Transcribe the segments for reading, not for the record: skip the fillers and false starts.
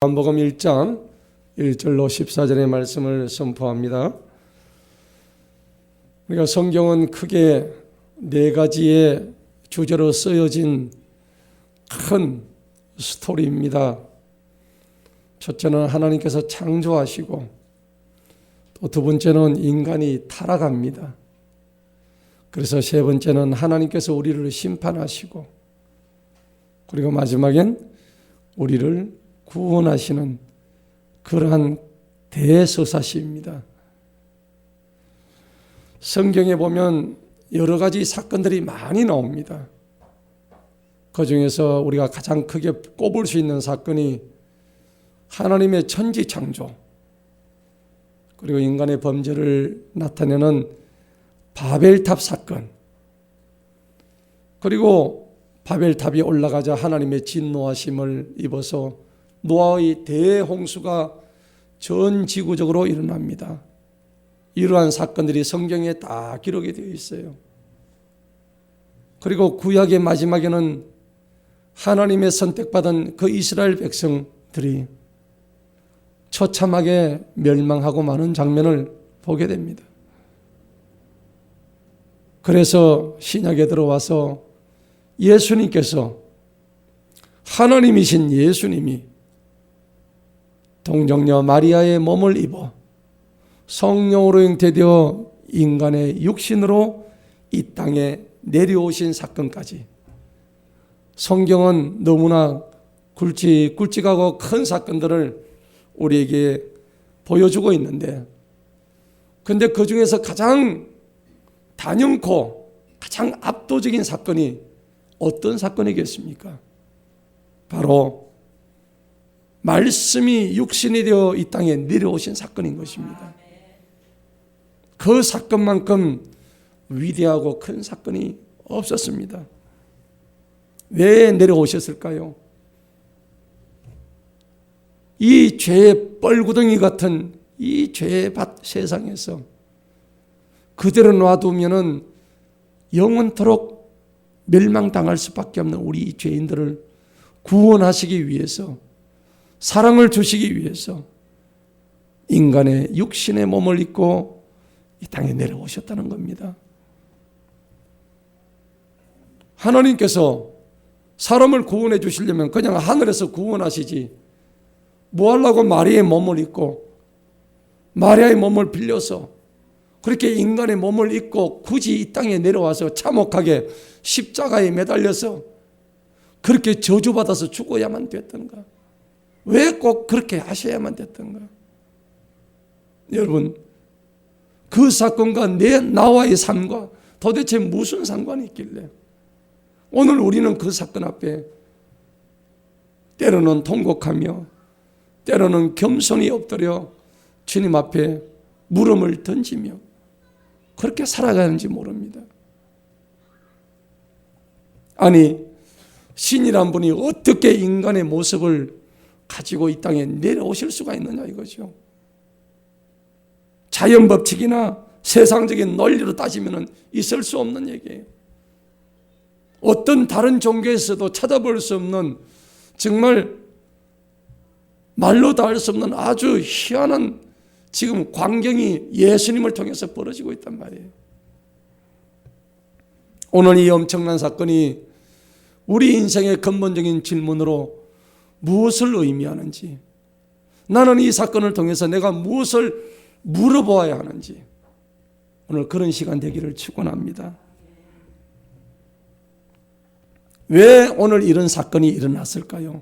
요한복음 1장 1절로 14절의 말씀을 선포합니다. 우리가 성경은 크게 네 가지의 주제로 쓰여진 큰 스토리입니다. 첫째는 하나님께서 창조하시고, 또 두 번째는 인간이 타락합니다. 그래서 세 번째는 하나님께서 우리를 심판하시고, 그리고 마지막엔 우리를 구원하시는 그러한 대서사시입니다. 성경에 보면 여러 가지 사건들이 많이 나옵니다. 그 중에서 우리가 가장 크게 꼽을 수 있는 사건이 하나님의 천지 창조, 그리고 인간의 범죄를 나타내는 바벨탑 사건, 그리고 바벨탑이 올라가자 하나님의 진노하심을 입어서 노아의 대홍수가 전 지구적으로 일어납니다. 이러한 사건들이 성경에 다 기록이 되어 있어요. 그리고 구약의 마지막에는 하나님의 선택받은 그 이스라엘 백성들이 처참하게 멸망하고 마는 장면을 보게 됩니다. 그래서 신약에 들어와서 예수님께서, 하나님이신 예수님이 동정녀 마리아의 몸을 입어 성령으로 잉태되어 인간의 육신으로 이 땅에 내려오신 사건까지, 성경은 너무나 굵직굵직하고 큰 사건들을 우리에게 보여주고 있는데, 근데 그 중에서 가장 단연코 가장 압도적인 사건이 어떤 사건이겠습니까? 바로 말씀이 육신이 되어 이 땅에 내려오신 사건인 것입니다. 그 사건만큼 위대하고 큰 사건이 없었습니다. 왜 내려오셨을까요? 이 죄의 뻘구덩이 같은 이 죄의 밭 세상에서 그대로 놔두면은 영원토록 멸망당할 수밖에 없는 우리 죄인들을 구원하시기 위해서, 사랑을 주시기 위해서 인간의 육신의 몸을 입고 이 땅에 내려오셨다는 겁니다. 하나님께서 사람을 구원해 주시려면 그냥 하늘에서 구원하시지, 뭐 하려고 마리아의 몸을 입고 마리아의 몸을 빌려서 그렇게 인간의 몸을 입고 굳이 이 땅에 내려와서 참혹하게 십자가에 매달려서 그렇게 저주받아서 죽어야만 됐던가? 왜 꼭 그렇게 하셔야만 됐던가? 여러분, 그 사건과 나와의 삶과 도대체 무슨 상관이 있길래 오늘 우리는 그 사건 앞에 때로는 통곡하며 때로는 겸손히 엎드려 주님 앞에 물음을 던지며 그렇게 살아가는지 모릅니다. 아니, 신이란 분이 어떻게 인간의 모습을 가지고 이 땅에 내려오실 수가 있느냐 이거죠. 자연 법칙이나 세상적인 논리로 따지면 있을 수 없는 얘기예요. 어떤 다른 종교에서도 찾아볼 수 없는, 정말 말로 다 할 수 없는 아주 희한한 지금 광경이 예수님을 통해서 벌어지고 있단 말이에요. 오늘 이 엄청난 사건이 우리 인생의 근본적인 질문으로 무엇을 의미하는지, 나는 이 사건을 통해서 내가 무엇을 물어보아야 하는지, 오늘 그런 시간 되기를 축원합니다. 왜 오늘 이런 사건이 일어났을까요?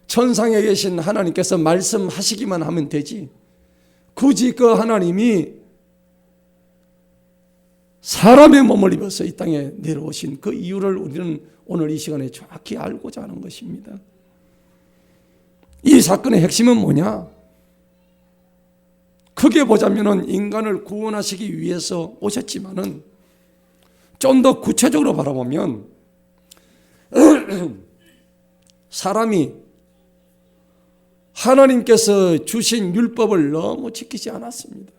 천상에 계신 하나님께서 말씀하시기만 하면 되지, 굳이 그 하나님이 사람의 몸을 입어서 이 땅에 내려오신 그 이유를 우리는 오늘 이 시간에 정확히 알고자 하는 것입니다. 이 사건의 핵심은 뭐냐? 크게 보자면 인간을 구원하시기 위해서 오셨지만은 좀 더 구체적으로 바라보면 사람이 하나님께서 주신 율법을 너무 지키지 않았습니다.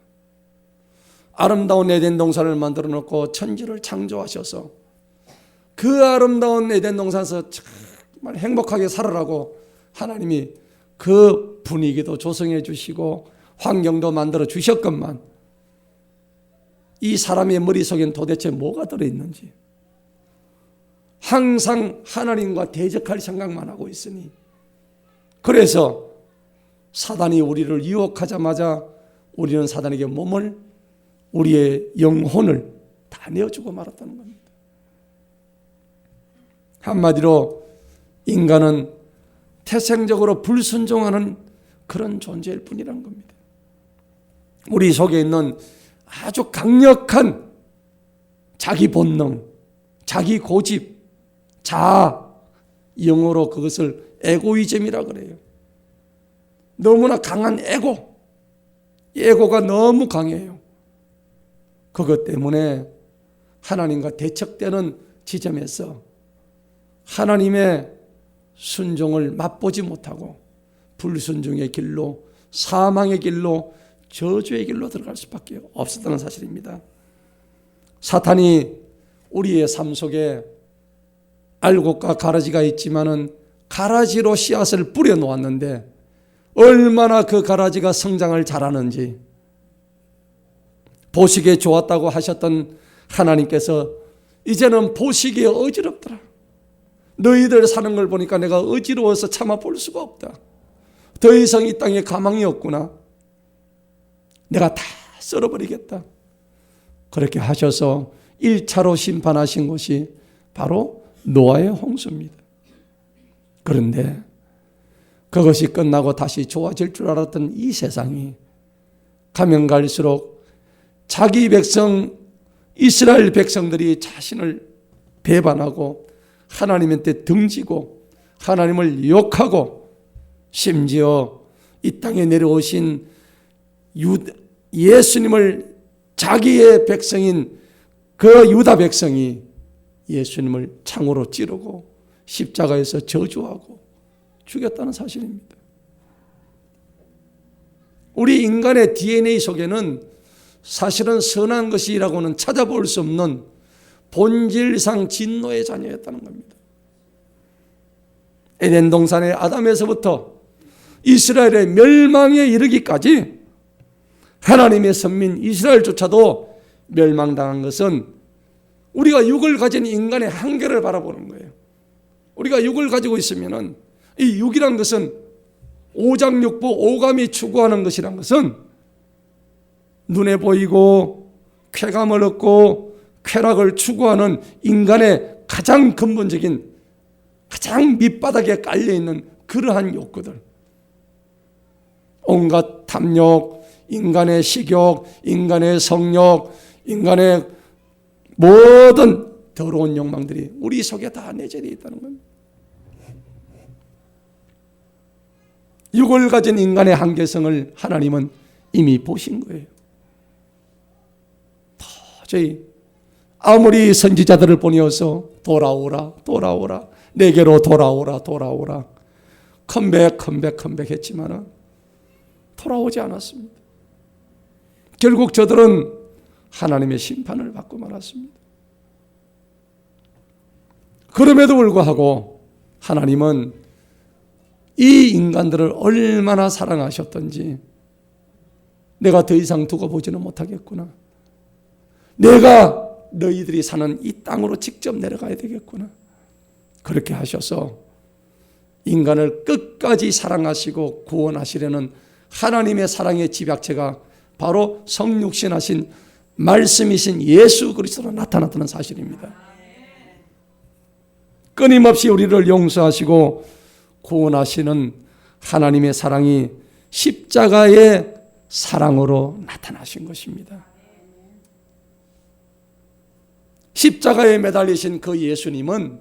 아름다운 에덴 동산을 만들어 놓고 천지를 창조하셔서 그 아름다운 에덴 동산에서 정말 행복하게 살아라고 하나님이 그 분위기도 조성해 주시고 환경도 만들어 주셨건만 이 사람의 머릿속엔 도대체 뭐가 들어있는지 항상 하나님과 대적할 생각만 하고 있으니, 그래서 사단이 우리를 유혹하자마자 우리는 사단에게 몸을, 우리의 영혼을 다 내어주고 말았다는 겁니다. 한마디로 인간은 태생적으로 불순종하는 그런 존재일 뿐이라는 겁니다. 우리 속에 있는 아주 강력한 자기 본능, 자기 고집, 자아, 영어로 그것을 에고이즘이라 그래요. 너무나 강한 에고가 너무 강해요. 그것 때문에 하나님과 대척되는 지점에서 하나님의 순종을 맛보지 못하고 불순종의 길로, 사망의 길로, 저주의 길로 들어갈 수밖에 없었다는 사실입니다. 사탄이 우리의 삶 속에 알곡과 가라지가 있지만은 가라지로 씨앗을 뿌려 놓았는데 얼마나 그 가라지가 성장을 잘하는지, 보시기에 좋았다고 하셨던 하나님께서 이제는 보시기에 어지럽더라. 너희들 사는 걸 보니까 내가 어지러워서 참아 볼 수가 없다. 더 이상 이 땅에 가망이 없구나. 내가 다 썰어버리겠다. 그렇게 하셔서 1차로 심판하신 것이 바로 노아의 홍수입니다. 그런데 그것이 끝나고 다시 좋아질 줄 알았던 이 세상이 가면 갈수록 자기 백성, 이스라엘 백성들이 자신을 배반하고 하나님한테 등지고 하나님을 욕하고 심지어 이 땅에 내려오신 예수님을, 자기의 백성인 그 유다 백성이 예수님을 창으로 찌르고 십자가에서 저주하고 죽였다는 사실입니다. 우리 인간의 DNA 속에는 사실은 선한 것이라고는 찾아볼 수 없는 본질상 진노의 자녀였다는 겁니다. 에덴 동산의 아담에서부터 이스라엘의 멸망에 이르기까지 하나님의 선민 이스라엘조차도 멸망당한 것은 우리가 육을 가진 인간의 한계를 바라보는 거예요. 우리가 육을 가지고 있으면은 이 육이란 것은 오장육부, 오감이 추구하는 것이란 것은 눈에 보이고 쾌감을 얻고 쾌락을 추구하는 인간의 가장 근본적인, 가장 밑바닥에 깔려있는 그러한 욕구들, 온갖 탐욕, 인간의 식욕, 인간의 성욕, 인간의 모든 더러운 욕망들이 우리 속에 다 내재되어 있다는 겁니다. 육을 가진 인간의 한계성을 하나님은 이미 보신 거예요. 도저히 아무리 선지자들을 보내어서 돌아오라, 돌아오라, 내게로 돌아오라, 돌아오라, 컴백 했지만은 돌아오지 않았습니다. 결국 저들은 하나님의 심판을 받고 말았습니다. 그럼에도 불구하고 하나님은 이 인간들을 얼마나 사랑하셨던지, 내가 더 이상 두고 보지는 못하겠구나. 내가 너희들이 사는 이 땅으로 직접 내려가야 되겠구나. 그렇게 하셔서 인간을 끝까지 사랑하시고 구원하시려는 하나님의 사랑의 집약체가 바로 성육신하신 말씀이신 예수 그리스도로 나타났다는 사실입니다. 끊임없이 우리를 용서하시고 구원하시는 하나님의 사랑이 십자가의 사랑으로 나타나신 것입니다. 십자가에 매달리신 그 예수님은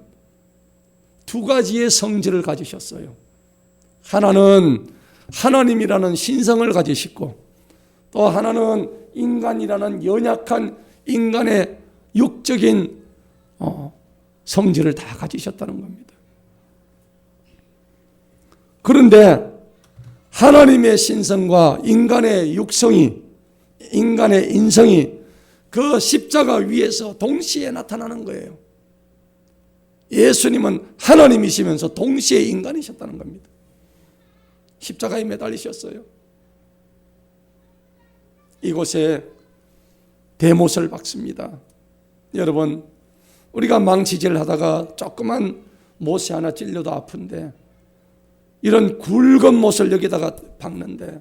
두 가지의 성질을 가지셨어요. 하나는 하나님이라는 신성을 가지시고, 또 하나는 인간이라는 연약한 인간의 육적인 성질을 다 가지셨다는 겁니다. 그런데 하나님의 신성과 인간의 육성이, 인간의 인성이 그 십자가 위에서 동시에 나타나는 거예요. 예수님은 하나님이시면서 동시에 인간이셨다는 겁니다. 십자가에 매달리셨어요. 이곳에 대못을 박습니다. 여러분, 우리가 망치질 하다가 조그만 못이 하나 찔려도 아픈데 이런 굵은 못을 여기다가 박는데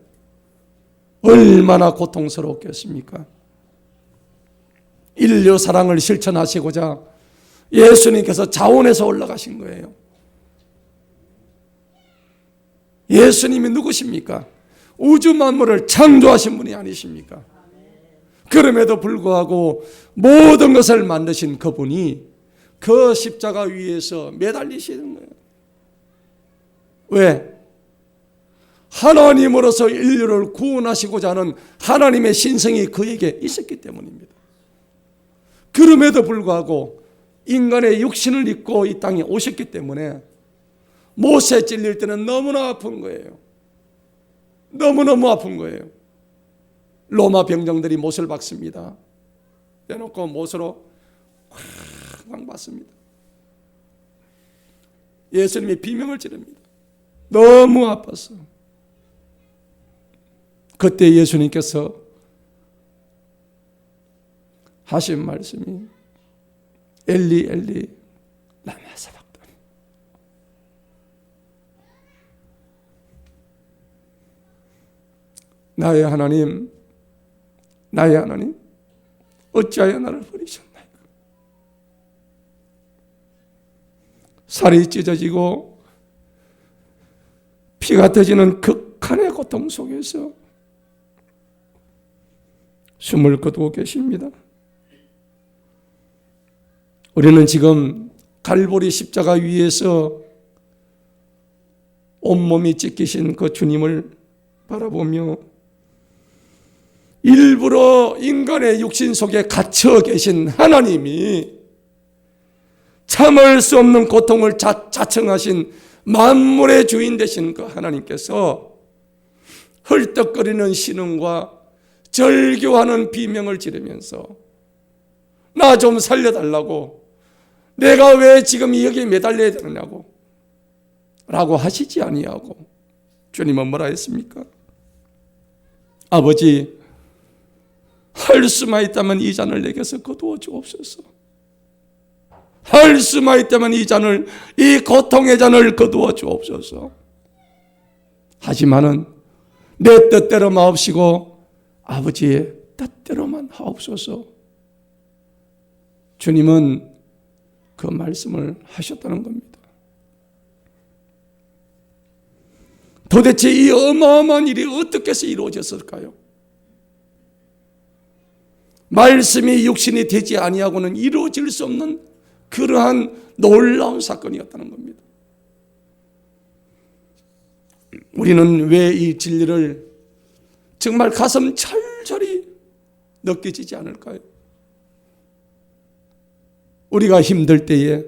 얼마나 고통스럽겠습니까? 인류 사랑을 실천하시고자 예수님께서 자원에서 올라가신 거예요. 예수님이 누구십니까? 우주 만물을 창조하신 분이 아니십니까? 그럼에도 불구하고 모든 것을 만드신 그분이 그 십자가 위에서 매달리시는 거예요. 왜? 하나님으로서 인류를 구원하시고자 하는 하나님의 신성이 그에게 있었기 때문입니다. 그럼에도 불구하고 인간의 육신을 입고 이 땅에 오셨기 때문에 못에 찔릴 때는 너무나 아픈 거예요. 너무너무 아픈 거예요. 로마 병정들이 못을 박습니다. 빼놓고 못으로 쾅쾅 박습니다. 예수님이 비명을 지릅니다. 너무 아파서. 그때 예수님께서 하신 말씀이 엘리 엘리 라마 사박다니. 나의 하나님, 나의 하나님, 어찌하여 나를 버리셨나이까. 살이 찢어지고 피가 터지는 극한의 고통 속에서 숨을 거두고 계십니다. 우리는 지금 갈보리 십자가 위에서 온몸이 찢기신 그 주님을 바라보며 일부러 인간의 육신 속에 갇혀 계신 하나님이 참을 수 없는 고통을 자청하신 만물의 주인 되신 그 하나님께서 헐떡거리는 신음과 절규하는 비명을 지르면서 나 좀 살려달라고, 내가 왜 지금 여기에 매달려야 되느냐고 라고 하시지 아니하고 주님은 뭐라 했습니까? 아버지, 할 수만 있다면 이 잔을 내게서 거두어 주옵소서. 할 수만 있다면 이 잔을, 이 고통의 잔을 거두어 주옵소서. 하지만은 내 뜻대로 마옵시고 아버지의 뜻대로만 하옵소서. 주님은 그 말씀을 하셨다는 겁니다. 도대체 이 어마어마한 일이 어떻게 해서 이루어졌을까요? 말씀이 육신이 되지 아니하고는 이루어질 수 없는 그러한 놀라운 사건이었다는 겁니다. 우리는 왜 이 진리를 정말 가슴 철저히 느껴지지 않을까요? 우리가 힘들 때에,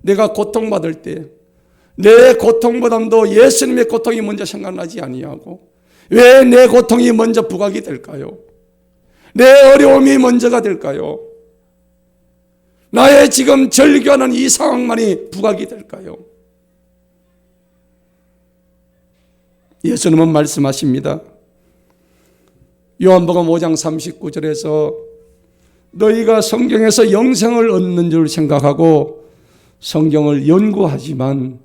내가 고통받을 때 내 고통보다도 예수님의 고통이 먼저 생각나지 아니하고 왜 내 고통이 먼저 부각이 될까요? 내 어려움이 먼저가 될까요? 나의 지금 절규하는 이 상황만이 부각이 될까요? 예수님은 말씀하십니다. 요한복음 5장 39절에서 너희가 성경에서 영생을 얻는 줄 생각하고 성경을 연구하지만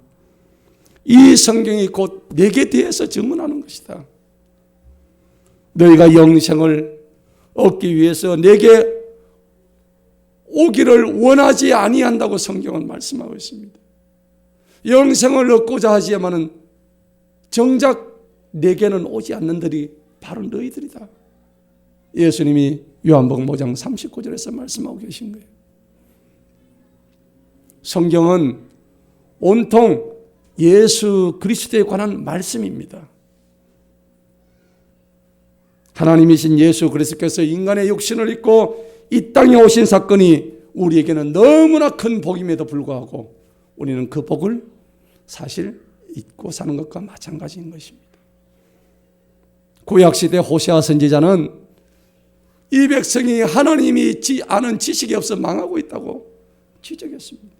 이 성경이 곧 내게 대해서 증언하는 것이다. 너희가 영생을 얻기 위해서 내게 오기를 원하지 아니한다고 성경은 말씀하고 있습니다. 영생을 얻고자 하지만은 정작 내게는 오지 않는 들이 바로 너희들이다. 예수님이 요한복음 5장 39절에서 말씀하고 계신 거예요. 성경은 온통 예수 그리스도에 관한 말씀입니다. 하나님이신 예수 그리스도께서 인간의 육신을 입고 이 땅에 오신 사건이 우리에게는 너무나 큰 복임에도 불구하고 우리는 그 복을 사실 잊고 사는 것과 마찬가지인 것입니다. 구약시대 호세아 선지자는 이 백성이 하나님이 아는 지식이 없어 망하고 있다고 지적했습니다.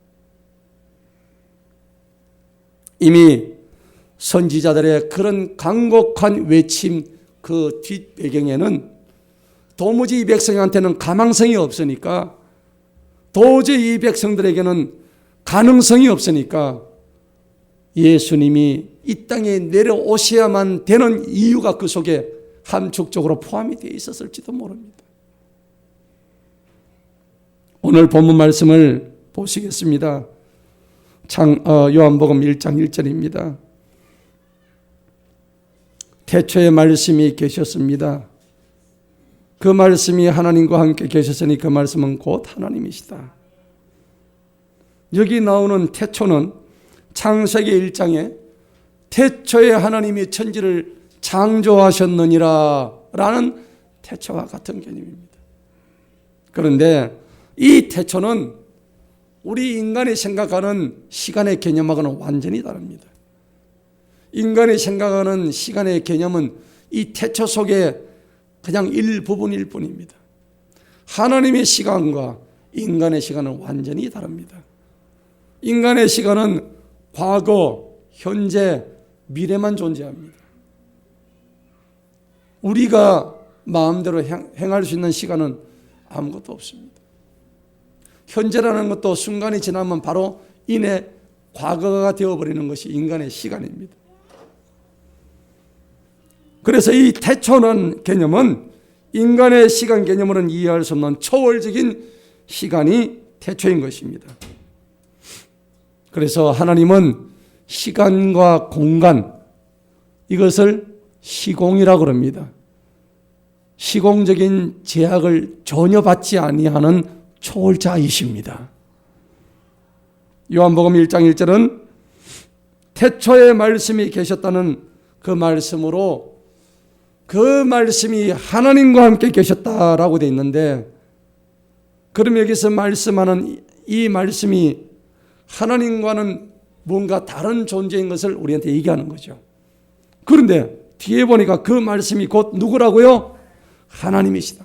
이미 선지자들의 그런 간곡한 외침 그 뒷배경에는 도무지 이 백성한테는 가망성이 없으니까, 도저히 이 백성들에게는 가능성이 없으니까 예수님이 이 땅에 내려오셔야만 되는 이유가 그 속에 함축적으로 포함이 되어 있었을지도 모릅니다. 오늘 본문 말씀을 보시겠습니다. 요한복음 1장 1절입니다. 태초에 말씀이 계셨습니다. 그 말씀이 하나님과 함께 계셨으니 그 말씀은 곧 하나님이시다. 여기 나오는 태초는 창세기 1장에 태초에 하나님이 천지를 창조하셨느니라 라는 태초와 같은 개념입니다. 그런데 이 태초는 우리 인간이 생각하는 시간의 개념하고는 완전히 다릅니다. 인간이 생각하는 시간의 개념은 이 태초 속에 그냥 일부분일 뿐입니다. 하나님의 시간과 인간의 시간은 완전히 다릅니다. 인간의 시간은 과거, 현재, 미래만 존재합니다. 우리가 마음대로 행할 수 있는 시간은 아무것도 없습니다. 현재라는 것도 순간이 지나면 바로 이내 과거가 되어버리는 것이 인간의 시간입니다. 그래서 이 태초는 개념은 인간의 시간 개념으로는 이해할 수 없는 초월적인 시간이 태초인 것입니다. 그래서 하나님은 시간과 공간, 이것을 시공이라고 합니다. 시공적인 제약을 전혀 받지 아니하는 초월자이십니다. 요한복음 1장 1절은 태초에 말씀이 계셨다는 그 말씀으로 그 말씀이 하나님과 함께 계셨다라고 되어 있는데, 그럼 여기서 말씀하는 이 말씀이 하나님과는 뭔가 다른 존재인 것을 우리한테 얘기하는 거죠. 그런데 뒤에 보니까 그 말씀이 곧 누구라고요? 하나님이시다.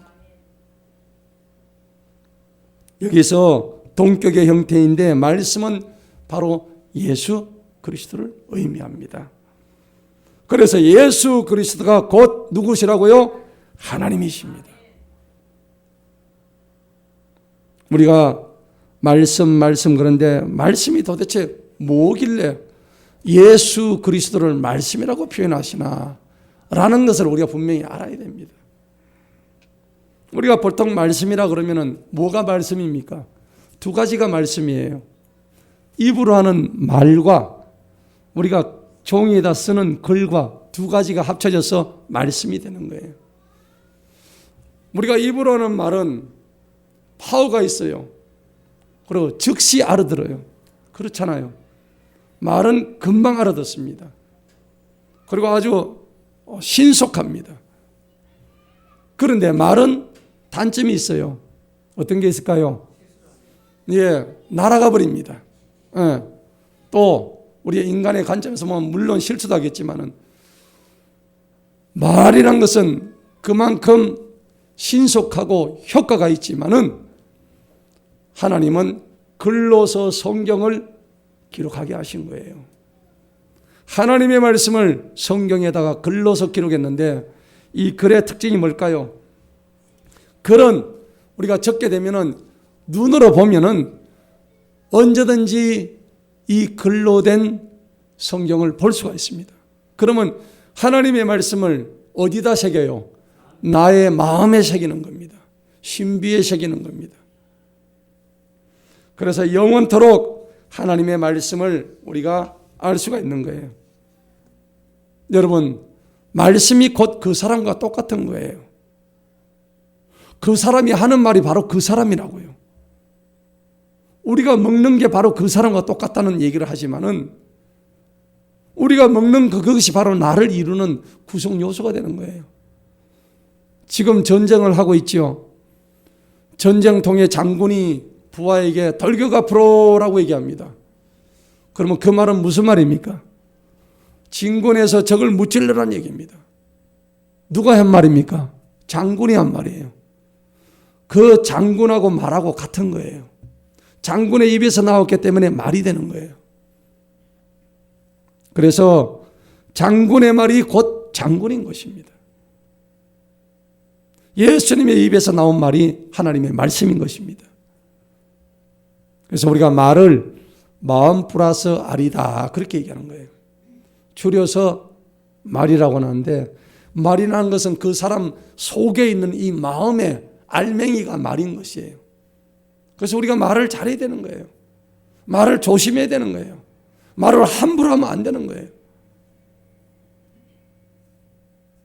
여기서 동격의 형태인데 말씀은 바로 예수 그리스도를 의미합니다. 그래서 예수 그리스도가 곧 누구시라고요? 하나님이십니다. 우리가 말씀 그런데 말씀이 도대체 뭐길래 예수 그리스도를 말씀이라고 표현하시나 라는 것을 우리가 분명히 알아야 됩니다. 우리가 보통 말씀이라 그러면은 뭐가 말씀입니까? 두 가지가 말씀이에요. 입으로 하는 말과 우리가 종이에다 쓰는 글과 두 가지가 합쳐져서 말씀이 되는 거예요. 우리가 입으로 하는 말은 파워가 있어요. 그리고 즉시 알아들어요. 그렇잖아요. 말은 금방 알아듣습니다. 그리고 아주 신속합니다. 그런데 말은 단점이 있어요. 어떤 게 있을까요? 날아가 버립니다. 또 우리 인간의 관점에서 보면 물론 실수도 하겠지만은 말이란 것은 그만큼 신속하고 효과가 있지만은 하나님은 글로서 성경을 기록하게 하신 거예요. 하나님의 말씀을 성경에다가 글로서 기록했는데 이 글의 특징이 뭘까요? 글은 우리가 적게 되면은 눈으로 보면은 언제든지 이 글로 된 성경을 볼 수가 있습니다. 그러면 하나님의 말씀을 어디다 새겨요? 나의 마음에 새기는 겁니다. 신비에 새기는 겁니다. 그래서 영원토록 하나님의 말씀을 우리가 알 수가 있는 거예요. 여러분, 말씀이 곧 그 사람과 똑같은 거예요. 그 사람이 하는 말이 바로 그 사람이라고요. 우리가 먹는 게 바로 그 사람과 똑같다는 얘기를 하지만은 우리가 먹는 그것이 바로 나를 이루는 구성 요소가 되는 거예요. 지금 전쟁을 하고 있죠. 전쟁통의 장군이 부하에게 돌격 앞으로라고 얘기합니다. 그러면 그 말은 무슨 말입니까? 진군에서 적을 무찔러라는 얘기입니다. 누가 한 말입니까? 장군이 한 말이에요. 그 장군하고 말하고 같은 거예요. 장군의 입에서 나왔기 때문에 말이 되는 거예요. 그래서 장군의 말이 곧 장군인 것입니다. 예수님의 입에서 나온 말이 하나님의 말씀인 것입니다. 그래서 우리가 말을 마음 플러스 알이다 그렇게 얘기하는 거예요. 줄여서 말이라고 하는데, 말이라는 것은 그 사람 속에 있는 이 마음의 알맹이가 말인 것이에요. 그래서 우리가 말을 잘해야 되는 거예요. 말을 조심해야 되는 거예요. 말을 함부로 하면 안 되는 거예요.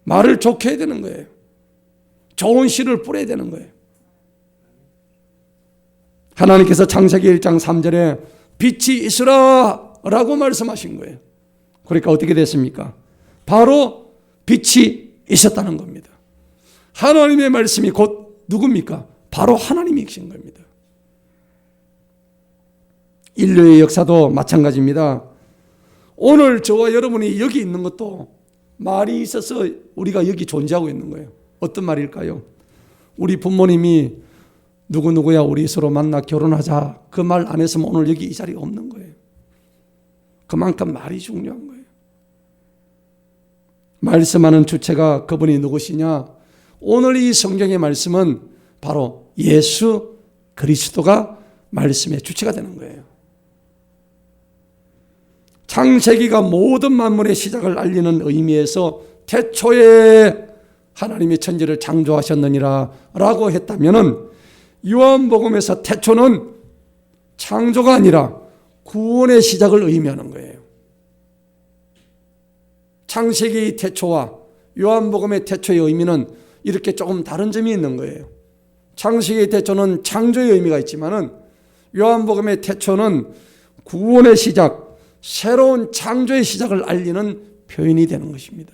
말을 좋게 해야 되는 거예요. 좋은 씨를 뿌려야 되는 거예요. 하나님께서 창세기 1장 3절에 빛이 있으라 라고 말씀하신 거예요. 그러니까 어떻게 됐습니까? 바로 빛이 있었다는 겁니다. 하나님의 말씀이 곧 누굽니까? 바로 하나님이신 겁니다. 인류의 역사도 마찬가지입니다. 오늘 저와 여러분이 여기 있는 것도 말이 있어서 우리가 여기 존재하고 있는 거예요. 어떤 말일까요? 우리 부모님이 누구누구야 우리 서로 만나 결혼하자 그 말 안 했으면 오늘 여기 이 자리에 없는 거예요. 그만큼 말이 중요한 거예요. 말씀하는 주체가 그분이 누구시냐? 오늘 이 성경의 말씀은 바로 예수 그리스도가 말씀의 주체가 되는 거예요. 창세기가 모든 만물의 시작을 알리는 의미에서 태초에 하나님이 천지를 창조하셨느니라 라고 했다면, 요한복음에서 태초는 창조가 아니라 구원의 시작을 의미하는 거예요. 창세기의 태초와 요한복음의 태초의 의미는 이렇게 조금 다른 점이 있는 거예요. 창세기의 태초는 창조의 의미가 있지만 요한복음의 태초는 구원의 시작, 새로운 창조의 시작을 알리는 표현이 되는 것입니다.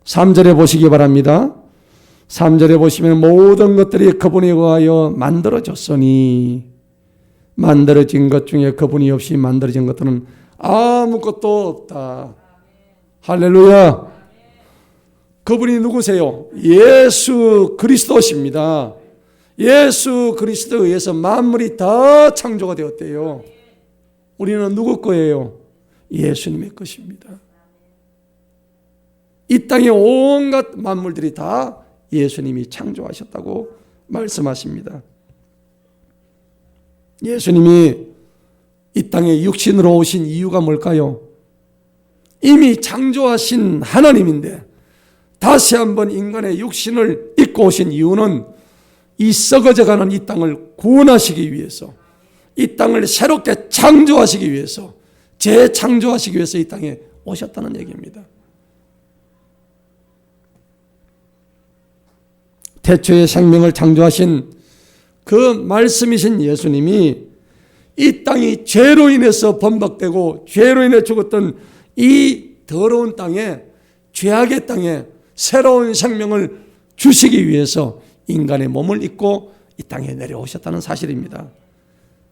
3절에 보시기 바랍니다. 3절에 보시면 모든 것들이 그분에 의하여 만들어졌으니, 만들어진 것 중에 그분이 없이 만들어진 것들은 아무것도 없다. 할렐루야. 그분이 누구세요? 예수 그리스도십니다. 예수 그리스도에 의해서 만물이 다 창조가 되었대요. 우리는 누구 거예요? 예수님의 것입니다. 이 땅의 온갖 만물들이 다 예수님이 창조하셨다고 말씀하십니다. 예수님이 이 땅에 육신으로 오신 이유가 뭘까요? 이미 창조하신 하나님인데 다시 한번 인간의 육신을 입고 오신 이유는 이 썩어져가는 이 땅을 구원하시기 위해서, 이 땅을 새롭게 창조하시기 위해서, 재창조하시기 위해서 이 땅에 오셨다는 얘기입니다. 태초의 생명을 창조하신 그 말씀이신 예수님이 이 땅이 죄로 인해서 번박되고 죄로 인해 죽었던 이 더러운 땅에, 죄악의 땅에 새로운 생명을 주시기 위해서 인간의 몸을 입고 이 땅에 내려오셨다는 사실입니다.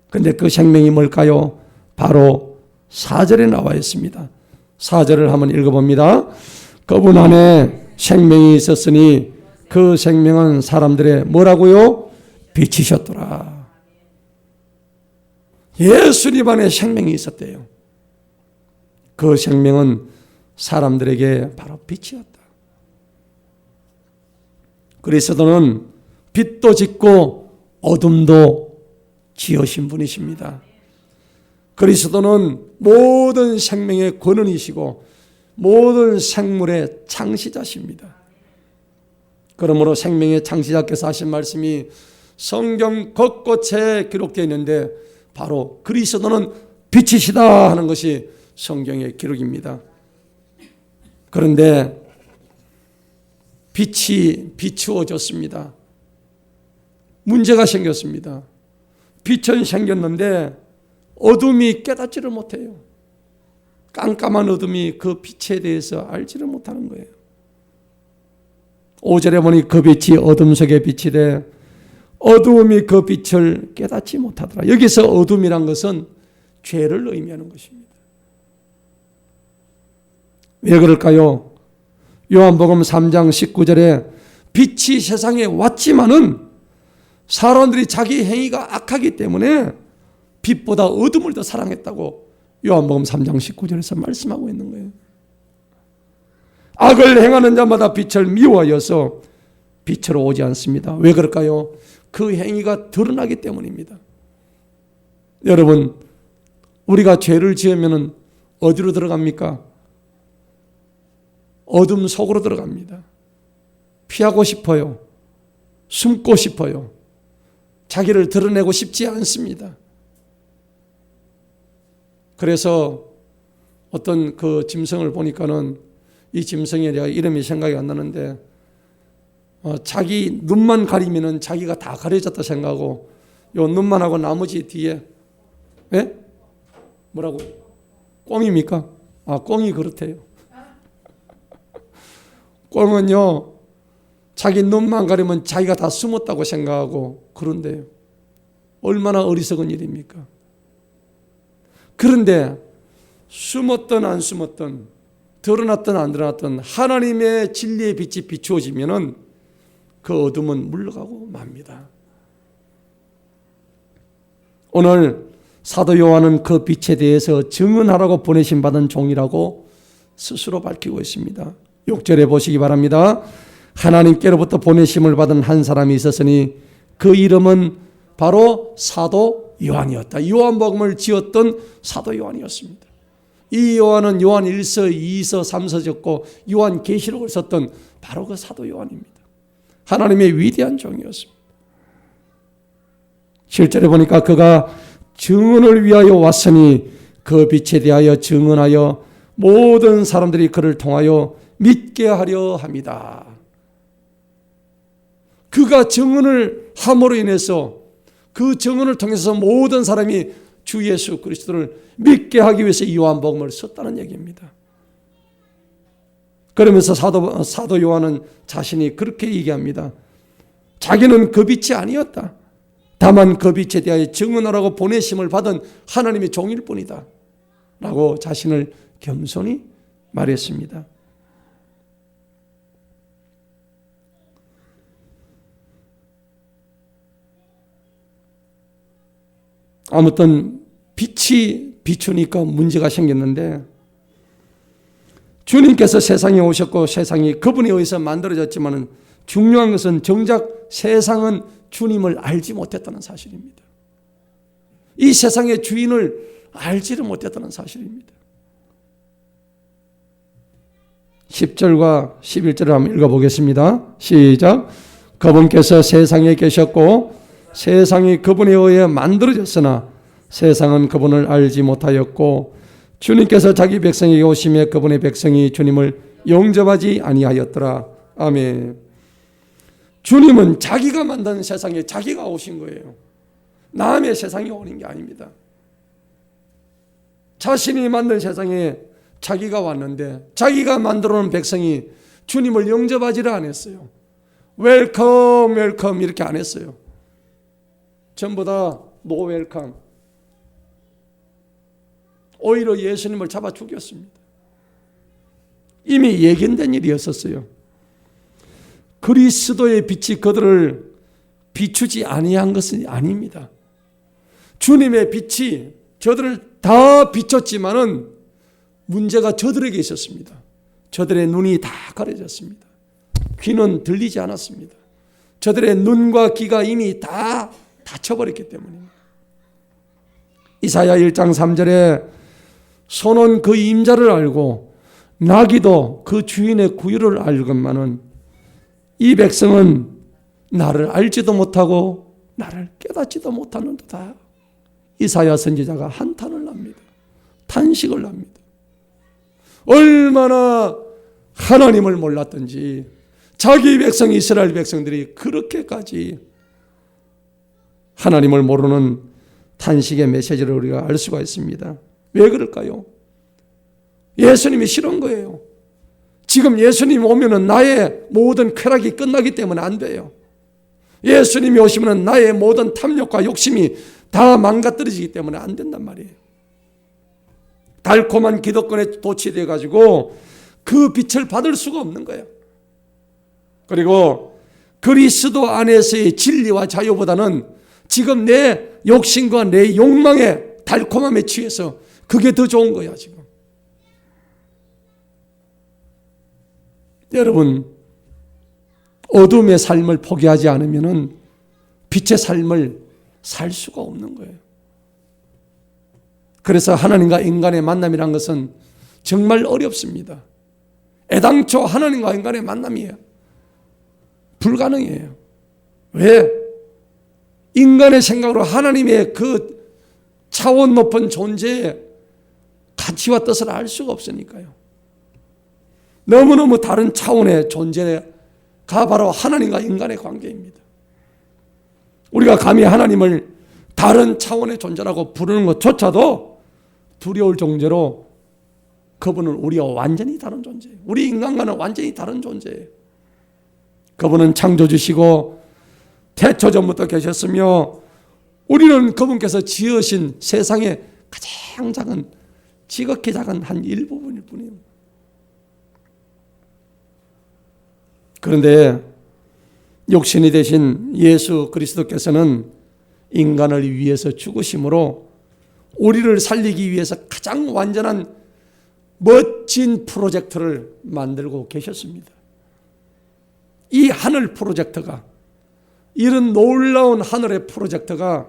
그런데 그 생명이 뭘까요? 바로 4절에 나와 있습니다. 4절을 한번 읽어봅니다. 그분 안에 생명이 있었으니 그 생명은 사람들의 뭐라고요? 빛이셨더라. 예수님 안에 생명이 있었대요. 그 생명은 사람들에게 바로 빛이었다. 그리스도는 빛도 짓고 어둠도 지으신 분이십니다. 그리스도는 모든 생명의 근원이시고 모든 생물의 창시자십니다. 그러므로 생명의 창시자께서 하신 말씀이 성경 곳곳에 기록되어 있는데 바로 그리스도는 빛이시다 하는 것이 성경의 기록입니다. 그런데 빛이 비추어졌습니다. 문제가 생겼습니다. 빛은 생겼는데 어둠이 깨닫지를 못해요. 깜깜한 어둠이 그 빛에 대해서 알지를 못하는 거예요. 5절에 보니 그 빛이 어둠 속에 빛이 돼 어두움이 그 빛을 깨닫지 못하더라. 여기서 어둠이란 것은 죄를 의미하는 것입니다. 왜 그럴까요? 요한복음 3장 19절에 빛이 세상에 왔지만은 사람들이 자기 행위가 악하기 때문에 빛보다 어둠을 더 사랑했다고 요한복음 3장 19절에서 말씀하고 있는 거예요. 악을 행하는 자마다 빛을 미워하여서 빛으로 오지 않습니다. 왜 그럴까요? 그 행위가 드러나기 때문입니다. 여러분, 우리가 죄를 지으면 어디로 들어갑니까? 어둠 속으로 들어갑니다. 피하고 싶어요. 숨고 싶어요. 자기를 드러내고 싶지 않습니다. 그래서 어떤 그 짐승을 보니까는 이 짐승에 대한 이름이 생각이 안 나는데 자기 눈만 가리면은 자기가 다 가려졌다 생각하고 요 눈만 하고 나머지 뒤에 뭐라고? 꽁입니까? 꽁이 그렇대요. 꽁은요 자기 눈만 가리면 자기가 다 숨었다고 생각하고 그런데요. 얼마나 어리석은 일입니까? 그런데 숨었든 안 숨었든 드러났든 안 드러났든 하나님의 진리의 빛이 비추어지면은 그 어둠은 물러가고 맙니다. 오늘 사도 요한은 그 빛에 대해서 증언하라고 보내심 받은 종이라고 스스로 밝히고 있습니다. 6절에 보시기 바랍니다. 하나님께로부터 보내심을 받은 한 사람이 있었으니 그 이름은 바로 사도 요한이었다. 요한복음을 지었던 사도 요한이었습니다. 이 요한은 요한 1서, 2서, 3서 적고 요한 계시록을 썼던 바로 그 사도 요한입니다. 하나님의 위대한 종이었습니다. 7절에 보니까 그가 증언을 위하여 왔으니 그 빛에 대하여 증언하여 모든 사람들이 그를 통하여 믿게 하려 합니다. 그가 증언을 함으로 인해서 그 증언을 통해서 모든 사람이 주 예수 그리스도를 믿게 하기 위해서 이 요한복음을 썼다는 얘기입니다. 그러면서 사도 요한은 자신이 그렇게 얘기합니다. 자기는 그 빛이 아니었다. 다만 그 빛에 대하여 증언하라고 보내심을 받은 하나님의 종일 뿐이다. 라고 자신을 겸손히 말했습니다. 아무튼 빛이 비추니까 문제가 생겼는데 주님께서 세상에 오셨고 세상이 그분에 의해서 만들어졌지만 중요한 것은 정작 세상은 주님을 알지 못했다는 사실입니다. 이 세상의 주인을 알지를 못했다는 사실입니다. 10절과 11절을 한번 읽어보겠습니다. 시작. 그분께서 세상에 계셨고 세상이 그분에 의해 만들어졌으나 세상은 그분을 알지 못하였고 주님께서 자기 백성에게 오심에 그분의 백성이 주님을 영접하지 아니하였더라. 아멘. 주님은 자기가 만든 세상에 자기가 오신 거예요. 남의 세상에 오는 게 아닙니다. 자신이 만든 세상에 자기가 왔는데 자기가 만들어 놓은 백성이 주님을 영접하지를 않았어요. 웰컴 웰컴 이렇게 안 했어요. 전부 다 노 웰컴. 오히려 예수님을 잡아 죽였습니다. 이미 예견된 일이었었어요. 그리스도의 빛이 그들을 비추지 아니한 것은 아닙니다. 주님의 빛이 저들을 다 비췄지만은 문제가 저들에게 있었습니다. 저들의 눈이 다 가려졌습니다. 귀는 들리지 않았습니다. 저들의 눈과 귀가 이미 다 닫혀버렸기 때문입니다. 이사야 1장 3절에 소는 그 임자를 알고 나귀도 그 주인의 구유를 알건만은 이 백성은 나를 알지도 못하고 나를 깨닫지도 못하는도다. 이사야 선지자가 한탄을 합니다. 탄식을 합니다. 얼마나 하나님을 몰랐던지 자기 백성 이스라엘 백성들이 그렇게까지 하나님을 모르는 탄식의 메시지를 우리가 알 수가 있습니다. 왜 그럴까요? 예수님이 싫은 거예요. 지금 예수님 오면은 나의 모든 쾌락이 끝나기 때문에 안 돼요. 예수님이 오시면은 나의 모든 탐욕과 욕심이 다 망가뜨려지기 때문에 안 된단 말이에요. 달콤한 기득권에 도취되어 가지고 그 빛을 받을 수가 없는 거예요. 그리고 그리스도 안에서의 진리와 자유보다는 지금 내 욕심과 내 욕망의 달콤함에 취해서 그게 더 좋은 거야 지금. 여러분, 어둠의 삶을 포기하지 않으면 빛의 삶을 살 수가 없는 거예요. 그래서 하나님과 인간의 만남이란 것은 정말 어렵습니다. 애당초 하나님과 인간의 만남이에요. 불가능해요. 왜? 인간의 생각으로 하나님의 그 차원 높은 존재의 가치와 뜻을 알 수가 없으니까요. 너무너무 다른 차원의 존재가 바로 하나님과 인간의 관계입니다. 우리가 감히 하나님을 다른 차원의 존재라고 부르는 것조차도 두려울 정도로 그분은 우리와 완전히 다른 존재예요. 우리 인간과는 완전히 다른 존재예요. 그분은 창조주시고 태초전부터 계셨으며 우리는 그분께서 지으신 세상의 가장 작은, 지극히 작은 한 일부분일 뿐입니다. 그런데 육신이 되신 예수 그리스도께서는 인간을 위해서 죽으심으로 우리를 살리기 위해서 가장 완전한 멋진 프로젝트를 만들고 계셨습니다. 이 하늘 프로젝트가, 이런 놀라운 하늘의 프로젝트가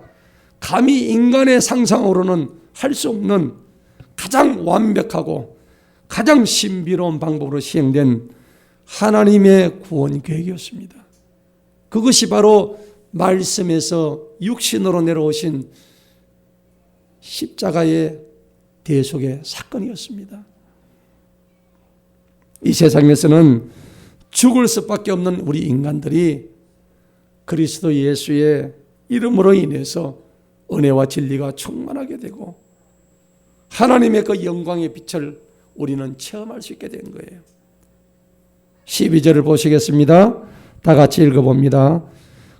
감히 인간의 상상으로는 할 수 없는 가장 완벽하고 가장 신비로운 방법으로 시행된 하나님의 구원 계획이었습니다. 그것이 바로 말씀에서 육신으로 내려오신 십자가의 대속의 사건이었습니다. 이 세상에서는 죽을 수밖에 없는 우리 인간들이 그리스도 예수의 이름으로 인해서 은혜와 진리가 충만하게 되고 하나님의 그 영광의 빛을 우리는 체험할 수 있게 된 거예요. 12절을 보시겠습니다. 다 같이 읽어봅니다.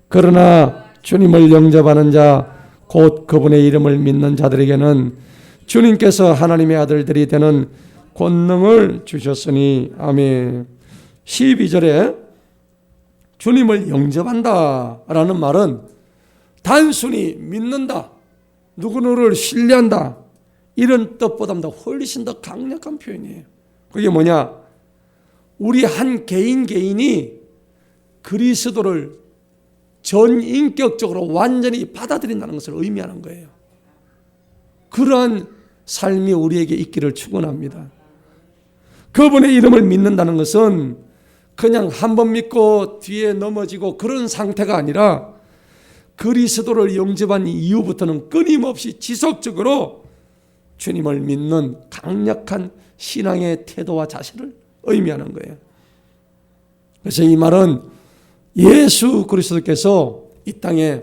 그러나 주님을 영접하는 자, 곧 그분의 이름을 믿는 자들에게는 주님께서 하나님의 아들들이 되는 권능을 주셨으니. 아멘. 12절에 주님을 영접한다라는 말은 단순히 믿는다, 누구누구를 신뢰한다, 이런 뜻보다 훨씬 더 강력한 표현이에요. 그게 뭐냐? 우리 한 개인이 그리스도를 전인격적으로 완전히 받아들인다는 것을 의미하는 거예요. 그러한 삶이 우리에게 있기를 축원합니다. 그분의 이름을 믿는다는 것은 그냥 한 번 믿고 뒤에 넘어지고 그런 상태가 아니라 그리스도를 영접한 이후부터는 끊임없이 지속적으로 주님을 믿는 강력한 신앙의 태도와 자세를 의미하는 거예요. 그래서 이 말은 예수 그리스도께서 이 땅에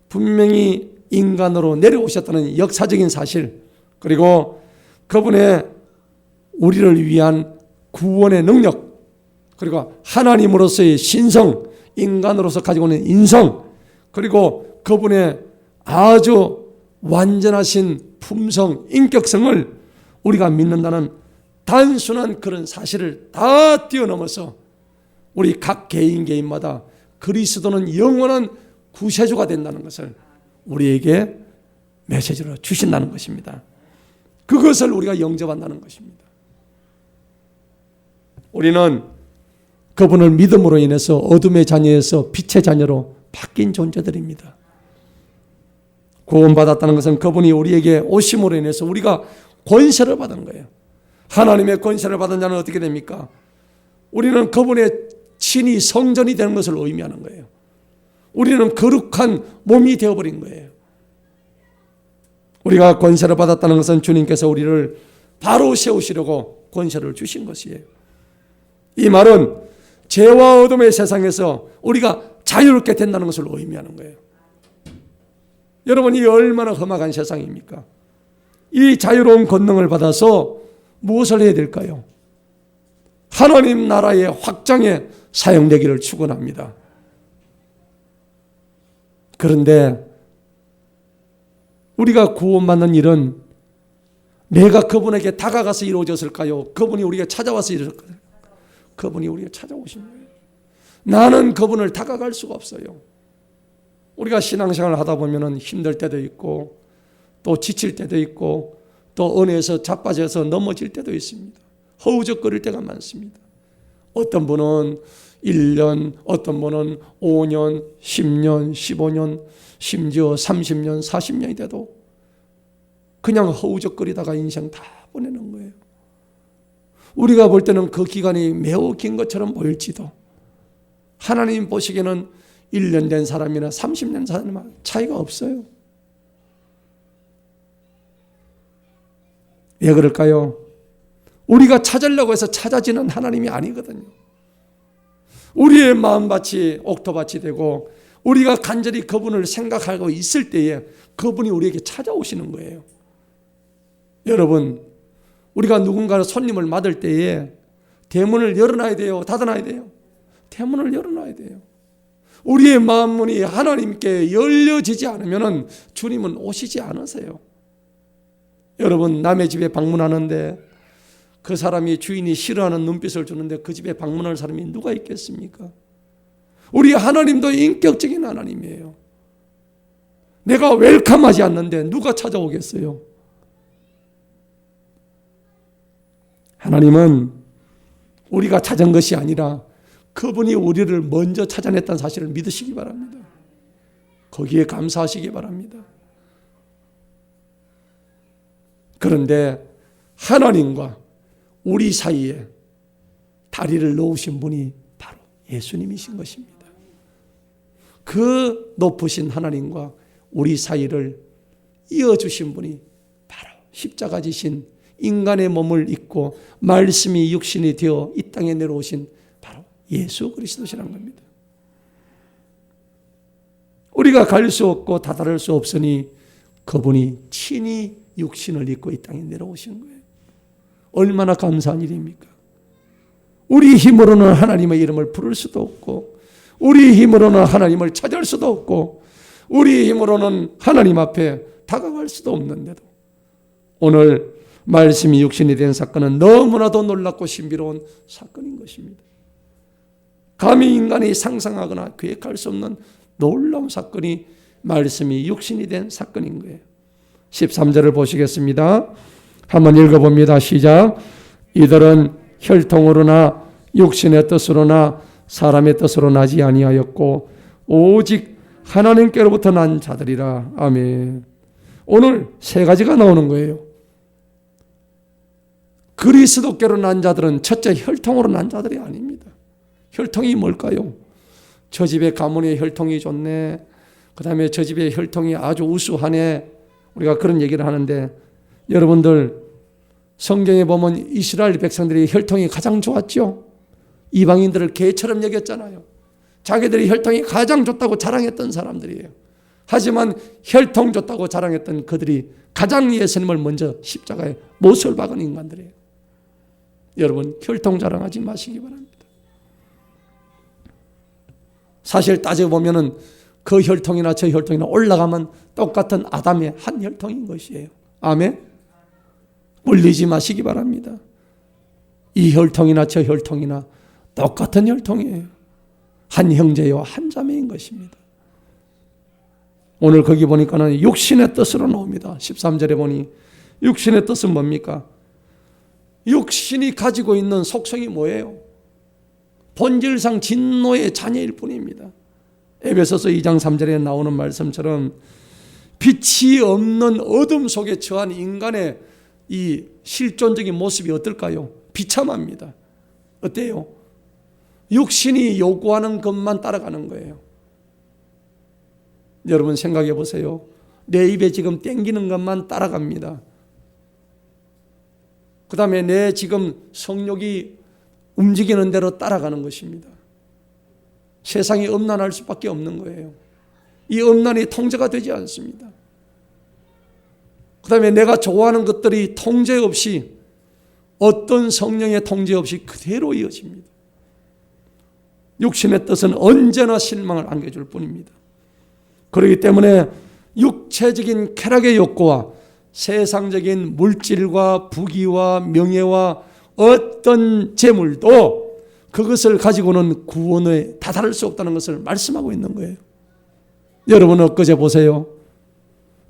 분명히 인간으로 내려오셨다는 역사적인 사실, 그리고 그분의 우리를 위한 구원의 능력, 그리고 하나님으로서의 신성, 인간으로서 가지고 있는 인성, 그리고 그분의 아주 완전하신 품성, 인격성을 우리가 믿는다는 단순한 그런 사실을 다 뛰어넘어서 우리 각 개인마다 그리스도는 영원한 구세주가 된다는 것을 우리에게 메시지로 주신다는 것입니다. 그것을 우리가 영접한다는 것입니다. 우리는 그분을 믿음으로 인해서 어둠의 자녀에서 빛의 자녀로 바뀐 존재들입니다. 구원받았다는 것은 그분이 우리에게 오심으로 인해서 우리가 권세를 받은 거예요. 하나님의 권세를 받은 자는 어떻게 됩니까? 우리는 그분의 친히 성전이 되는 것을 의미하는 거예요. 우리는 거룩한 몸이 되어버린 거예요. 우리가 권세를 받았다는 것은 주님께서 우리를 바로 세우시려고 권세를 주신 것이에요. 이 말은 죄와 어둠의 세상에서 우리가 자유롭게 된다는 것을 의미하는 거예요. 여러분, 이 얼마나 험악한 세상입니까? 이 자유로운 권능을 받아서 무엇을 해야 될까요? 하나님 나라의 확장에 사용되기를 축원합니다. 그런데 우리가 구원받는 일은 내가 그분에게 다가가서 이루어졌을까요? 그분이 우리에게 찾아와서 이루어졌을까요? 그분이 우리에게 찾아오신 거예요. 나는 그분을 다가갈 수가 없어요. 우리가 신앙생활을 하다 보면 힘들 때도 있고 또 지칠 때도 있고 또 은혜에서 자빠져서 넘어질 때도 있습니다. 허우적거릴 때가 많습니다. 어떤 분은 1년, 어떤 분은 5년, 10년, 15년, 심지어 30년, 40년이 돼도 그냥 허우적거리다가 인생 다 보내는 거예요. 우리가 볼 때는 그 기간이 매우 긴 것처럼 보일지도 하나님 보시기에는 1년 된 사람이나 30년 사람이나 차이가 없어요. 왜 그럴까요? 우리가 찾으려고 해서 찾아지는 하나님이 아니거든요. 우리의 마음밭이 옥토밭이 되고 우리가 간절히 그분을 생각하고 있을 때에 그분이 우리에게 찾아오시는 거예요. 여러분, 우리가 누군가 손님을 맞을 때에 대문을 열어놔야 돼요? 닫아놔야 돼요? 대문을 열어놔야 돼요. 우리의 마음문이 하나님께 열려지지 않으면 주님은 오시지 않으세요. 여러분, 남의 집에 방문하는데 그 사람이 주인이 싫어하는 눈빛을 주는데 그 집에 방문할 사람이 누가 있겠습니까? 우리 하나님도 인격적인 하나님이에요. 내가 웰컴하지 않는데 누가 찾아오겠어요? 하나님은 우리가 찾은 것이 아니라 그분이 우리를 먼저 찾아냈다는 사실을 믿으시기 바랍니다. 거기에 감사하시기 바랍니다. 그런데 하나님과 우리 사이에 다리를 놓으신 분이 바로 예수님이신 것입니다. 그 높으신 하나님과 우리 사이를 이어주신 분이 바로 십자가 지신 인간의 몸을 입고 말씀이 육신이 되어 이 땅에 내려오신 바로 예수 그리스도시라는 겁니다. 우리가 갈 수 없고 다다를 수 없으니 그분이 친히 육신을 입고 이 땅에 내려오신 거예요. 얼마나 감사한 일입니까? 우리 힘으로는 하나님의 이름을 부를 수도 없고 우리 힘으로는 하나님을 찾을 수도 없고 우리 힘으로는 하나님 앞에 다가갈 수도 없는데도 오늘 말씀이 육신이 된 사건은 너무나도 놀랍고 신비로운 사건인 것입니다. 감히 인간이 상상하거나 계획할 수 없는 놀라운 사건이 말씀이 육신이 된 사건인 거예요. 13절을 보시겠습니다. 한번 읽어봅니다. 시작. 이들은 혈통으로나 육신의 뜻으로나 사람의 뜻으로 나지 아니하였고 오직 하나님께로부터 난 자들이라. 아멘. 오늘 세 가지가 나오는 거예요. 그리스도께로 난 자들은 첫째 혈통으로 난 자들이 아닙니다. 혈통이 뭘까요? 저 집의 가문의 혈통이 좋네. 그 다음에 저 집의 혈통이 아주 우수하네. 우리가 그런 얘기를 하는데 여러분들 성경에 보면 이스라엘 백성들이 혈통이 가장 좋았죠. 이방인들을 개처럼 여겼잖아요. 자기들이 혈통이 가장 좋다고 자랑했던 사람들이에요. 하지만 혈통 좋다고 자랑했던 그들이 가장 예수님을 먼저 십자가에 못을 박은 인간들이에요. 여러분, 혈통 자랑하지 마시기 바랍니다. 사실 따져보면은 그 혈통이나 저 혈통이나 올라가면 똑같은 아담의 한 혈통인 것이에요. 아멘? 꿀리지 마시기 바랍니다. 이 혈통이나 저 혈통이나 똑같은 혈통이에요. 한 형제요 한 자매인 것입니다. 오늘 거기 보니까는 육신의 뜻으로 나옵니다. 13절에 보니 육신의 뜻은 뭡니까? 육신이 가지고 있는 속성이 뭐예요? 본질상 진노의 자녀일 뿐입니다. 에베소서 2장 3절에 나오는 말씀처럼 빛이 없는 어둠 속에 처한 인간의 이 실존적인 모습이 어떨까요? 비참합니다. 어때요? 육신이 요구하는 것만 따라가는 거예요. 여러분 생각해 보세요. 내 입에 지금 땡기는 것만 따라갑니다. 그 다음에 내 지금 성욕이 움직이는 대로 따라가는 것입니다. 세상이 음란할 수밖에 없는 거예요. 이 음란이 통제가 되지 않습니다. 그 다음에 내가 좋아하는 것들이 통제 없이 어떤 성령의 통제 없이 그대로 이어집니다. 육신의 뜻은 언제나 실망을 안겨줄 뿐입니다. 그렇기 때문에 육체적인 쾌락의 욕구와 세상적인 물질과 부귀와 명예와 어떤 재물도 그것을 가지고는 구원에 다다를 수 없다는 것을 말씀하고 있는 거예요. 여러분 엊그제 보세요.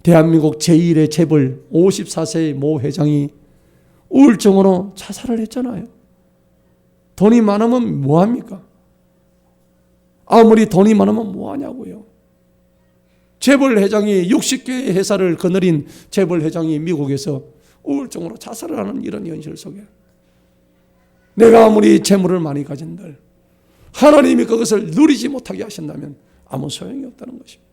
대한민국 제1의 재벌 54세의 모 회장이 우울증으로 자살을 했잖아요. 돈이 많으면 뭐합니까? 아무리 돈이 많으면 뭐하냐고요. 재벌 회장이 60개의 회사를 거느린 재벌 회장이 미국에서 우울증으로 자살을 하는 이런 현실 속에 내가 아무리 재물을 많이 가진들 하나님이 그것을 누리지 못하게 하신다면 아무 소용이 없다는 것입니다.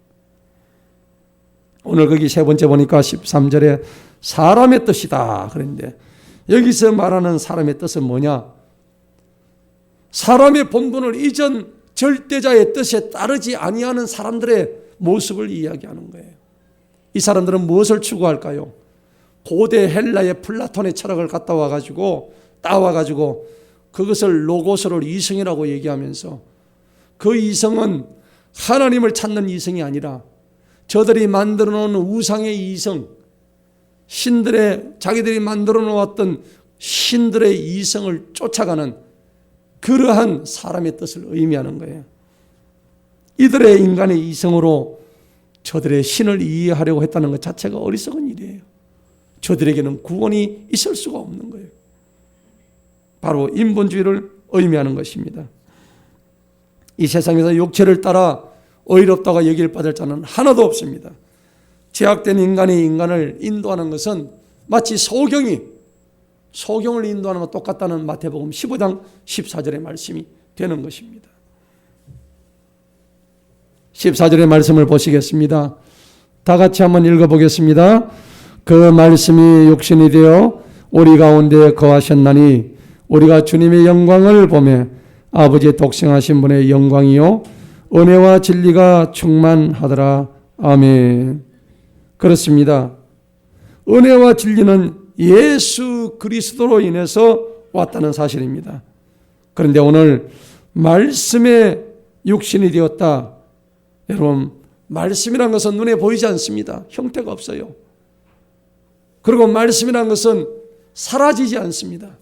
오늘 거기 세 번째 보니까 13절에 사람의 뜻이다 그랬는데 여기서 말하는 사람의 뜻은 뭐냐? 사람의 본분을 이전 절대자의 뜻에 따르지 아니하는 사람들의 모습을 이야기하는 거예요. 이 사람들은 무엇을 추구할까요? 고대 헬라의 플라톤의 철학을 갖다 와가지고 따와가지고 그것을 로고스를 이성이라고 얘기하면서 그 이성은 하나님을 찾는 이성이 아니라 저들이 만들어 놓은 우상의 이성, 신들의 자기들이 만들어 놓았던 신들의 이성을 쫓아가는 그러한 사람의 뜻을 의미하는 거예요. 이들의 인간의 이성으로 저들의 신을 이해하려고 했다는 것 자체가 어리석은 일이에요. 저들에게는 구원이 있을 수가 없는 거예요. 바로 인본주의를 의미하는 것입니다. 이 세상에서 육체를 따라 의롭다고 여길 받을 자는 하나도 없습니다. 제약된 인간이 인간을 인도하는 것은 마치 소경을 인도하는 것 똑같다는 마태복음 15장 14절의 말씀이 되는 것입니다. 14절의 말씀을 보시겠습니다. 다 같이 한번 읽어보겠습니다. 그 말씀이 육신이 되어 우리 가운데 거하셨나니 우리가 주님의 영광을 보며 아버지의 독생하신 분의 영광이요 은혜와 진리가 충만하더라. 아멘. 그렇습니다. 은혜와 진리는 예수 그리스도로 인해서 왔다는 사실입니다. 그런데 오늘 말씀의 육신이 되었다. 여러분, 말씀이란 것은 눈에 보이지 않습니다. 형태가 없어요. 그리고 말씀이란 것은 사라지지 않습니다.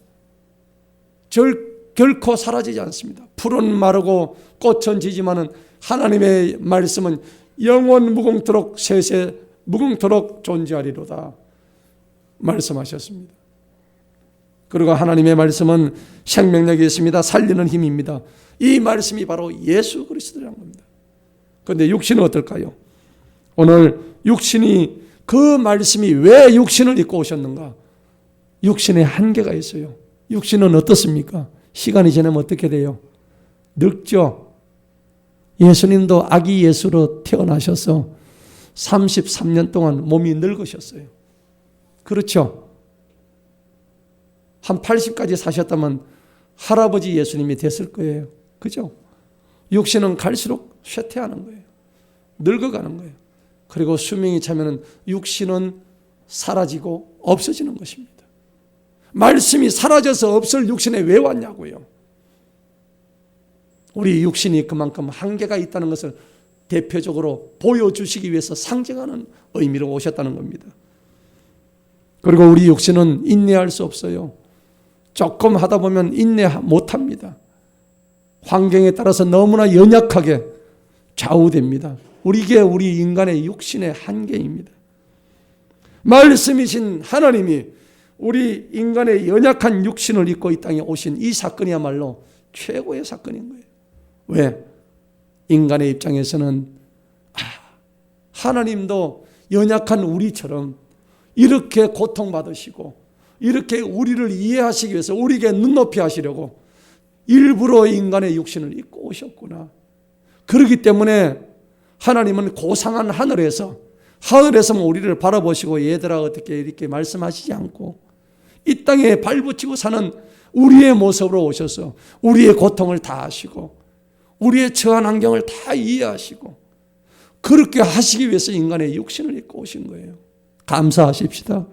결코 사라지지 않습니다. 풀은 마르고 꽃은 지지만은 하나님의 말씀은 영원 무궁토록 세세 무궁토록 존재하리로다 말씀하셨습니다. 그리고 하나님의 말씀은 생명력이 있습니다. 살리는 힘입니다. 이 말씀이 바로 예수 그리스도라는 겁니다. 그런데 육신은 어떨까요? 오늘 육신이 그 말씀이 왜 육신을 입고 오셨는가? 육신에 한계가 있어요. 육신은 어떻습니까? 시간이 지나면 어떻게 돼요? 늙죠. 예수님도 아기 예수로 태어나셔서 33년 동안 몸이 늙으셨어요. 그렇죠? 한 80까지 사셨다면 할아버지 예수님이 됐을 거예요. 그죠? 육신은 갈수록 쇠퇴하는 거예요. 늙어가는 거예요. 그리고 수명이 차면은 육신은 사라지고 없어지는 것입니다. 말씀이 사라져서 없을 육신에 왜 왔냐고요. 우리 육신이 그만큼 한계가 있다는 것을 대표적으로 보여주시기 위해서 상징하는 의미로 오셨다는 겁니다. 그리고 우리 육신은 인내할 수 없어요. 조금 하다 보면 인내 못합니다. 환경에 따라서 너무나 연약하게 좌우됩니다. 이게 우리 인간의 육신의 한계입니다. 말씀이신 하나님이 우리 인간의 연약한 육신을 입고 이 땅에 오신 이 사건이야말로 최고의 사건인 거예요. 왜? 인간의 입장에서는 하나님도 연약한 우리처럼 이렇게 고통받으시고 이렇게 우리를 이해하시기 위해서 우리에게 눈높이 하시려고 일부러 인간의 육신을 입고 오셨구나. 그렇기 때문에 하나님은 고상한 하늘에서만 우리를 바라보시고 얘들아 어떻게 이렇게 말씀하시지 않고 이 땅에 발붙이고 사는 우리의 모습으로 오셔서 우리의 고통을 다 아시고 우리의 처한 환경을 다 이해하시고 그렇게 하시기 위해서 인간의 육신을 입고 오신 거예요. 감사하십시다.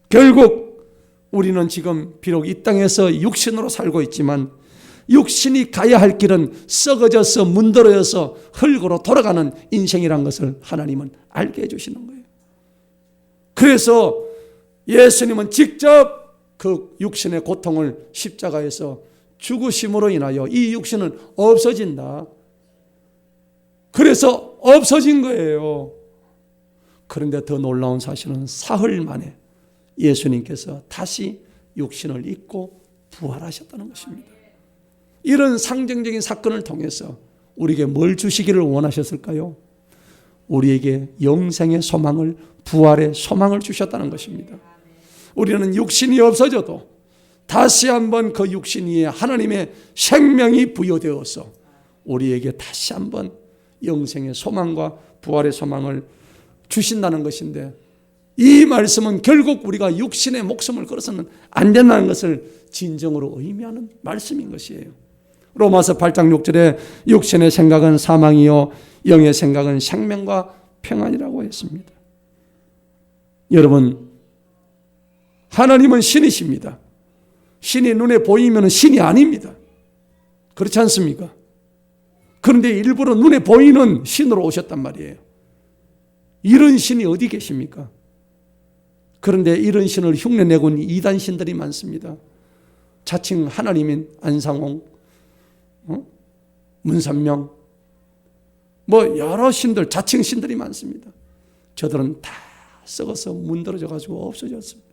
결국 우리는 지금 비록 이 땅에서 육신으로 살고 있지만 육신이 가야 할 길은 썩어져서 문드러져서 흙으로 돌아가는 인생이란 것을 하나님은 알게 해주시는 거예요. 그래서 예수님은 직접 그 육신의 고통을 십자가에서 죽으심으로 인하여 이 육신은 없어진다. 그래서 없어진 거예요. 그런데 더 놀라운 사실은 사흘 만에 예수님께서 다시 육신을 입고 부활하셨다는 것입니다. 이런 상징적인 사건을 통해서 우리에게 뭘 주시기를 원하셨을까요? 우리에게 영생의 소망을, 부활의 소망을 주셨다는 것입니다. 우리는 육신이 없어져도 다시 한번 그 육신 위에 하나님의 생명이 부여되어서 우리에게 다시 한번 영생의 소망과 부활의 소망을 주신다는 것인데, 이 말씀은 결국 우리가 육신의 목숨을 걸어서는 안 된다는 것을 진정으로 의미하는 말씀인 것이에요. 로마서 8장 6절에 육신의 생각은 사망이요 영의 생각은 생명과 평안이라고 했습니다. 여러분, 하나님은 신이십니다. 신이 눈에 보이면 신이 아닙니다. 그렇지 않습니까? 그런데 일부러 눈에 보이는 신으로 오셨단 말이에요. 이런 신이 어디 계십니까? 그런데 이런 신을 흉내내고 있는 이단 신들이 많습니다. 자칭 하나님인 안상홍, 문선명, 여러 신들, 자칭 신들이 많습니다. 저들은 다 썩어서 문드러져 가지고 없어졌습니다.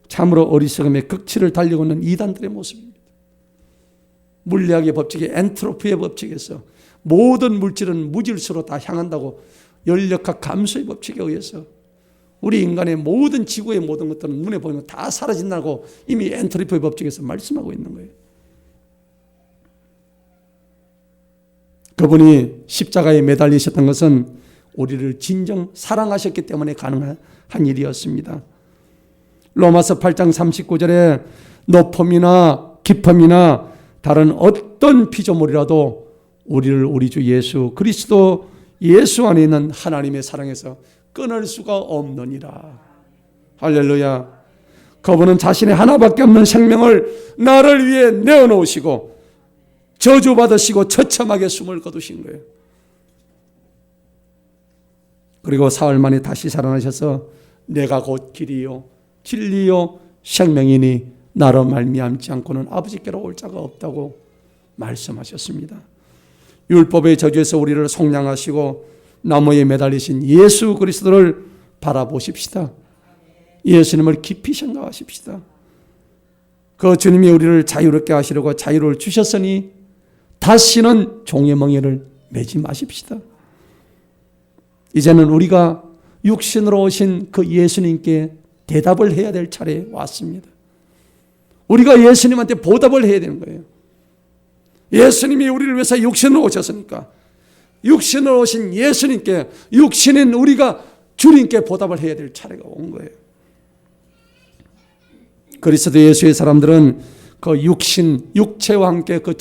참으로 어리석음의 극치를 달리고 있는 이단들의 모습입니다. 물리학의 법칙이 엔트로피의 법칙에서 모든 물질은 무질서로 다 향한다고, 열역학 감소의 법칙에 의해서 우리 인간의 모든 지구의 모든 것들은 눈에 보이면 다 사라진다고 이미 엔트로피의 법칙에서 말씀하고 있는 거예요. 그분이 십자가에 매달리셨던 것은 우리를 진정 사랑하셨기 때문에 가능한 일이었습니다. 로마서 8장 39절에 높음이나 깊음이나 다른 어떤 피조물이라도 우리를 우리 주 예수 그리스도 예수 안에 있는 하나님의 사랑에서 끊을 수가 없느니라. 할렐루야. 그분은 자신의 하나밖에 없는 생명을 나를 위해 내어놓으시고 저주받으시고 처참하게 숨을 거두신 거예요. 그리고 사흘 만에 다시 살아나셔서 내가 곧 길이요 진리요 생명이니 나로 말미암지 않고는 아버지께로 올 자가 없다고 말씀하셨습니다. 율법의 저주에서 우리를 속량하시고 나무에 매달리신 예수 그리스도를 바라보십시다. 예수님을 깊이 생각하십시다. 그 주님이 우리를 자유롭게 하시려고 자유를 주셨으니 다시는 종의 멍에를 매지 마십시다. 이제는 우리가 육신으로 오신 그 예수님께 대답을 해야 될 차례에 왔습니다. 우리가 예수님한테 보답을 해야 되는 거예요. 예수님이 우리를 위해서 육신으로 오셨으니까 육신으로 오신 예수님께, 육신인 우리가 주님께 보답을 해야 될 차례가 온 거예요. 그리스도 예수의 사람들은 그 육체와 함께 그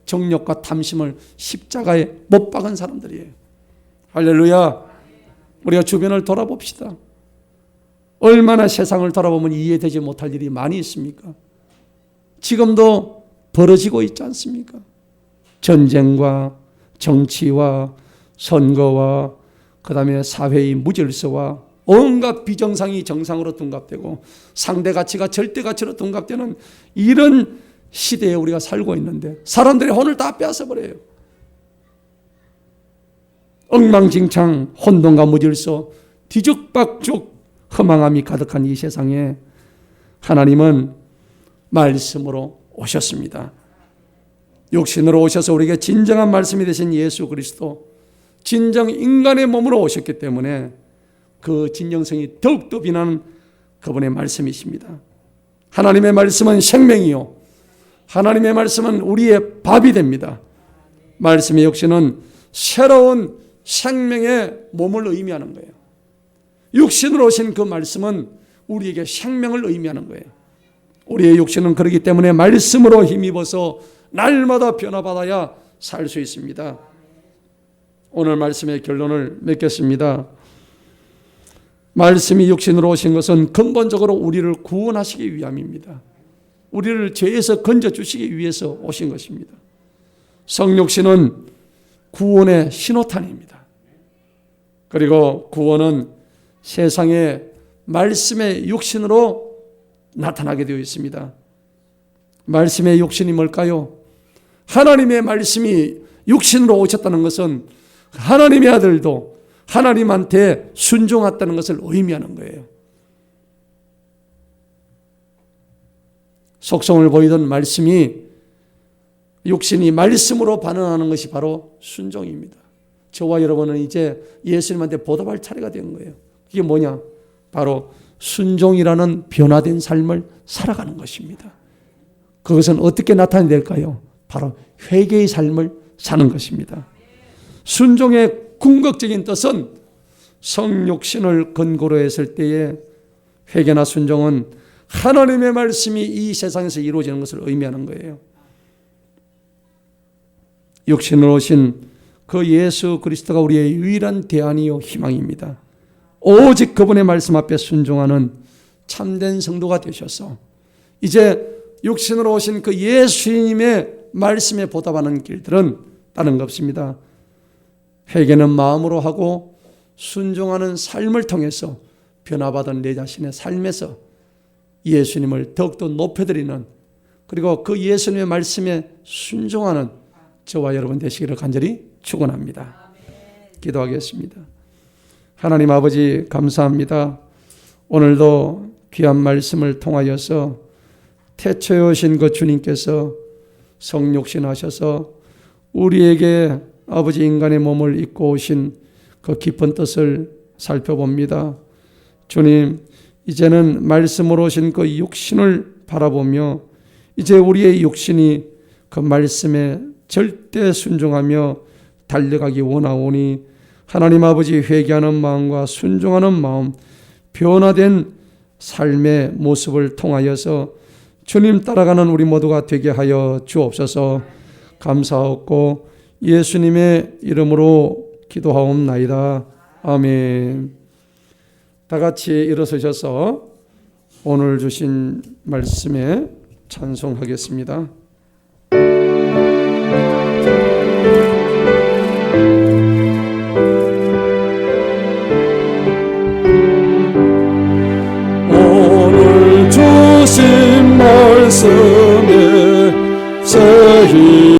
정욕과 탐심을 십자가에 못 박은 사람들이에요. 할렐루야. 우리가 주변을 돌아봅시다. 얼마나 세상을 돌아보면 이해되지 못할 일이 많이 있습니까? 지금도 벌어지고 있지 않습니까? 전쟁과 정치와 선거와 그다음에 사회의 무질서와 온갖 비정상이 정상으로 둔갑되고 상대 가치가 절대 가치로 둔갑되는 이런 시대에 우리가 살고 있는데 사람들의 혼을 다 빼앗아버려요. 엉망진창, 혼돈과 무질서, 뒤죽박죽, 허망함이 가득한 이 세상에 하나님은 말씀으로 오셨습니다. 육신으로 오셔서 우리에게 진정한 말씀이 되신 예수 그리스도, 진정 인간의 몸으로 오셨기 때문에 그 진정성이 더욱더 빛나는 그분의 말씀이십니다. 하나님의 말씀은 생명이요, 하나님의 말씀은 우리의 밥이 됩니다. 말씀의 역시는 새로운 생명의 몸을 의미하는 거예요. 육신으로 오신 그 말씀은 우리에게 생명을 의미하는 거예요. 우리의 육신은 그렇기 때문에 말씀으로 힘입어서 날마다 변화받아야 살 수 있습니다. 오늘 말씀의 결론을 맺겠습니다. 말씀이 육신으로 오신 것은 근본적으로 우리를 구원하시기 위함입니다. 우리를 죄에서 건져주시기 위해서 오신 것입니다. 성육신은 구원의 신호탄입니다. 그리고 구원은 세상의 말씀의 육신으로 나타나게 되어 있습니다. 말씀의 육신이 뭘까요? 하나님의 말씀이 육신으로 오셨다는 것은 하나님의 아들도 하나님한테 순종했다는 것을 의미하는 거예요. 속성을 보이던 말씀이 육신이 말씀으로 반응하는 것이 바로 순종입니다. 저와 여러분은 이제 예수님한테 보답할 차례가 된 거예요. 그게 뭐냐? 바로 순종이라는 변화된 삶을 살아가는 것입니다. 그것은 어떻게 나타낼까요? 바로 회개의 삶을 사는 것입니다. 순종의 궁극적인 뜻은 성육신을 근거로 했을 때에 회개나 순종은 하나님의 말씀이 이 세상에서 이루어지는 것을 의미하는 거예요. 육신으로 오신 그 예수 그리스도가 우리의 유일한 대안이요 희망입니다. 오직 그분의 말씀 앞에 순종하는 참된 성도가 되셔서 이제 육신으로 오신 그 예수님의 말씀에 보답하는 길들은 다른 것 없습니다. 회개는 마음으로 하고 순종하는 삶을 통해서 변화받은 내 자신의 삶에서 예수님을 더욱더 높여드리는, 그리고 그 예수님의 말씀에 순종하는 저와 여러분 되시기를 간절히 축원합니다. 기도하겠습니다. 하나님 아버지 감사합니다. 오늘도 귀한 말씀을 통하여서 태초에 오신 그 주님께서 성육신하셔서 우리에게 아버지 인간의 몸을 입고 오신 그 깊은 뜻을 살펴봅니다. 주님, 이제는 말씀으로 오신 그 육신을 바라보며 이제 우리의 육신이 그 말씀에 절대 순종하며 달려가기 원하오니 하나님 아버지 회개하는 마음과 순종하는 마음, 변화된 삶의 모습을 통하여서 주님 따라가는 우리 모두가 되게 하여 주옵소서. 감사하고 예수님의 이름으로 기도하옵나이다. 아멘. 다 같이 일어서셔서 오늘 주신 말씀에 찬송하겠습니다. 오늘 주신 말씀